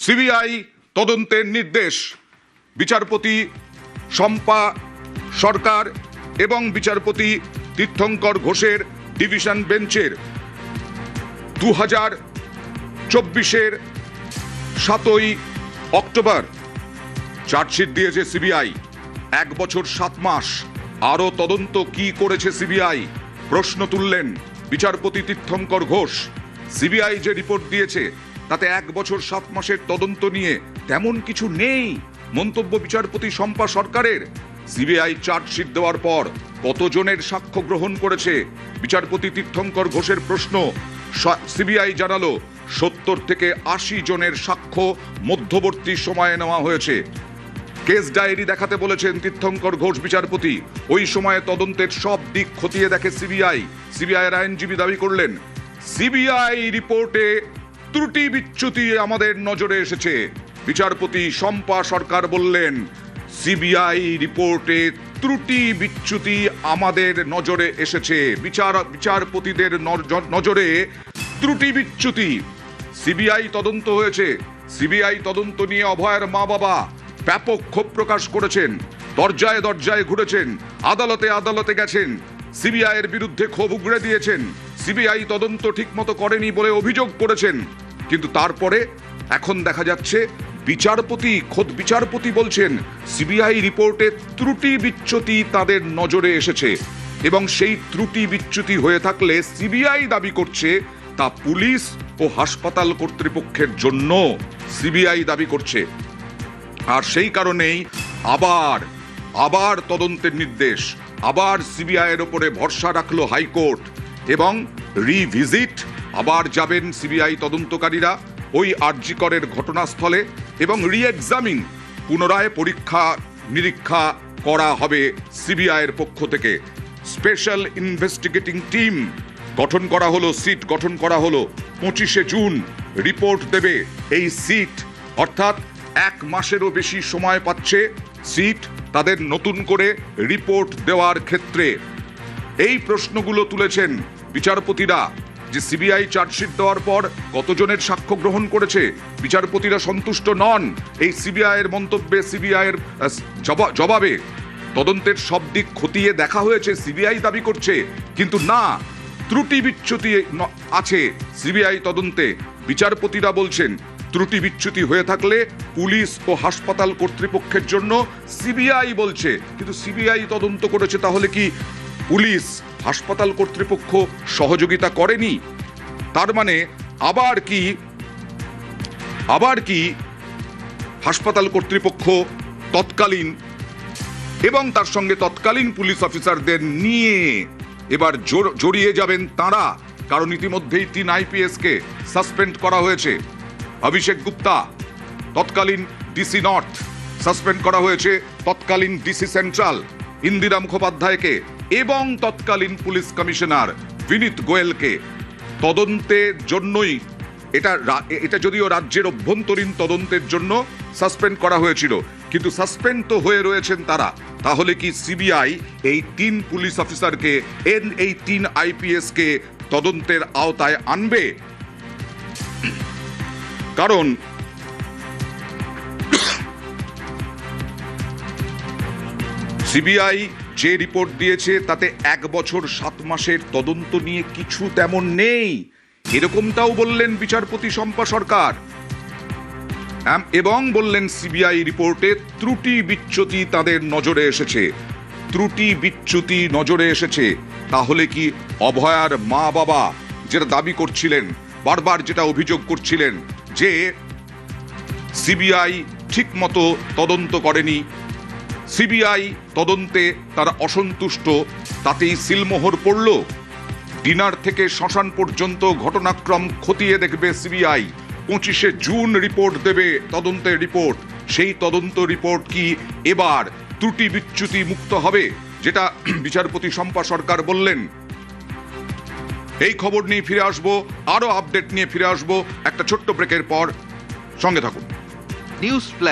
CBI তদন্তের নির্দেশ। বিচারপতি শম্পা সরকার এবং বিচারপতি তীর্থঙ্কর ঘোষের ডিভিশন বেঞ্চের 2024-এর 7ই অক্টোবর চার্জশিট দিয়েছে সিবিআই। 1 বছর 7 মাস আরও তদন্ত কি করেছে সিবিআই, প্রশ্ন তুললেন বিচারপতি তীর্থঙ্কর ঘোষ। সিবিআই যে রিপোর্ট দিয়েছে তাতে 1 বছর 7 মাসের তদন্ত নিয়ে তেমন কিছু নেই, মন্তব্য বিচারপতি শম্পা সরকারের। সিবিআই চার্জশিট দেওয়ার পর কতজনের সাক্ষ্য গ্রহণ করেছে বিচারপতি তীর্থঙ্কর ঘোষের প্রশ্ন। সিবিআই জানালো 70 থেকে 80 জনের সাক্ষ্য মধ্যবর্তী সময়ে নেওয়া হয়েছে। কেস ডায়েরি দেখাতে বলেছেন তীর্থঙ্কর ঘোষ বিচারপতি। ওই সময়ে তদন্তের সব দিক খতিয়ে দেখে সিবিআই। সিবিআইয়ের আইনজীবী দাবি করলেন, সিবিআই রিপোর্টে ত্রুটি বিচ্যুতি আমাদের নজরে এসেছে। বিচারপতি শম্পা সরকার বললেন, সিবিআই রিপোর্টে ত্রুটি বিচ্যুতি আমাদের নজরে এসেছে। বিচারপতিদের নজরে ত্রুটি বিচ্যুতি। সিবিআই তদন্ত হয়েছে। সিবিআই তদন্ত নিয়ে অভয়ের মা বাবা ব্যাপক ক্ষোভ প্রকাশ করেছেন। দরজায় দরজায় ঘুরেছেন, আদালতে আদালতে গেছেন, সিবিআই এর বিরুদ্ধে ক্ষোভ উগড়ে দিয়েছেন। সিবিআই তদন্ত ঠিকমতো করেনি বলে অভিযোগ করেছেন। কিন্তু তারপরে এখন দেখা যাচ্ছে খোদ বিচারপতি বলছেন সিবিআই রিপোর্টে ত্রুটি বিচ্যুতি তাদের নজরে এসেছে এবং সেই ত্রুটি বিচ্যুতি হয়ে থাকলে সিবিআই দাবি করছে তা পুলিশ ও হাসপাতাল কর্তৃপক্ষের জন্য সিবিআই দাবি করছে। আর সেই কারণেই আবার তদন্তের নির্দেশ, আবার সিবিআই এর উপরে ভরসা রাখলো হাইকোর্ট এবং রিভিজিট আবার যাবেন সিবিআই তদন্তকারীরা ওই আরজি করের ঘটনাস্থলে এবং রিএক্সামিন পুনরায় পরীক্ষা নিরীক্ষা করা হবে সিবিআই এর পক্ষ থেকে। স্পেশাল ইনভেস্টিগেটিং টিম গঠন করা হলো, সিট গঠন করা হলো। 25শে জুন রিপোর্ট দেবে এই সিট, অর্থাৎ 1 মাসেরও বেশি সময় পাচ্ছে সিট তাদের নতুন করে রিপোর্ট দেওয়ার ক্ষেত্রে। এই প্রশ্নগুলো তুলেছেন বিচারপতিরা যে সিবিআই চার্জশিট দেওয়ার পর কতজনের সাক্ষ্য গ্রহণ করেছে। বিচারপতিরা সন্তুষ্ট নন এই সিবিআই এর মন্তব্যে, সিবিআই এর জবাবে। তদন্তের সব দিক খতিয়ে দেখা হয়েছে সিবিআই দাবি করছে, কিন্তু না, ত্রুটি বিচ্যুতি আছে সিবিআই তদন্তে। বিচারপতিরা বলছেন ত্রুটি বিচ্যুতি হয়ে থাকলে পুলিশ ও হাসপাতাল কর্তৃপক্ষের জন্য সিবিআই বলছে। কিন্তু সিবিআই তদন্ত করেছে, তাহলে কি পুলিশ হাসপাতাল কর্তৃপক্ষ সহযোগিতা করেনি? তার মানে আবার কি হাসপাতাল কর্তৃপক্ষ তৎকালীন এবং তার সঙ্গে তৎকালীন পুলিশ অফিসারদের নিয়ে এবার জড়িয়ে যাবেন তাঁরা? কারণ ইতিমধ্যেই 3 IPS কে সাসপেন্ড করা হয়েছে। অভিষেক গুপ্তা তৎকালীন ডিসি নর্থ, সাসপেন্ড করা হয়েছে তৎকালীন ডিসি সেন্ট্রাল ইন্দিরা মুখোপাধ্যায়কে এবং তৎকালীন পুলিশ কমিশনার বিনীত গোয়েলকে। তদন্তের জন্যই এটা যদিও রাজ্যের অভ্যন্তরীণ তদন্তের জন্য সাসপেন্ড করা হয়েছিল, কিন্তু সাসপেন্ড তো হয়ে রয়েছেন তারা। তাহলে কি সিবিআই এই 3 পুলিশ অফিসারকে, এই 3 IPS কে তদন্তের আওতায় আনবে? কারণ সিবিআই যে রিপোর্ট দিয়েছে তাতে 1 বছর 7 মাসের তদন্ত নিয়ে কিছু তেমন নেই, এরকমটাও বললেন বিচারপতি শম্পা সরকার এবং বললেন সিবিআই রিপোর্টে ত্রুটি বিচ্যুতি তাদের নজরে এসেছে। ত্রুটি বিচ্যুতি নজরে এসেছে, তাহলে কি অভয়ার মা বাবা যেটা দাবি করছিলেন, বারবার যেটা অভিযোগ করছিলেন যে সিবিআই ঠিক মতো তদন্ত করেনি, সিবিআই তদন্তে তারা অসন্তুষ্ট, তাতেই সিলমোহর পড়ল? ডিনার থেকে শ্মশান পর্যন্ত ঘটনাক্রম খতিয়ে দেখবে সিবিআই। 25শে জুন রিপোর্ট দেবে, তদন্তের রিপোর্ট। সেই তদন্ত রিপোর্ট কি এবার ত্রুটি বিচ্যুতি মুক্ত হবে, যেটা বিচারপতি শম্পা সরকার বললেন? এই খবর নিয়ে ফিরে আসবো, আরো আপডেট নিয়ে ফিরে আসবো একটা ছোট্ট ব্রেকের পর। সঙ্গে থাকুন। নিউজ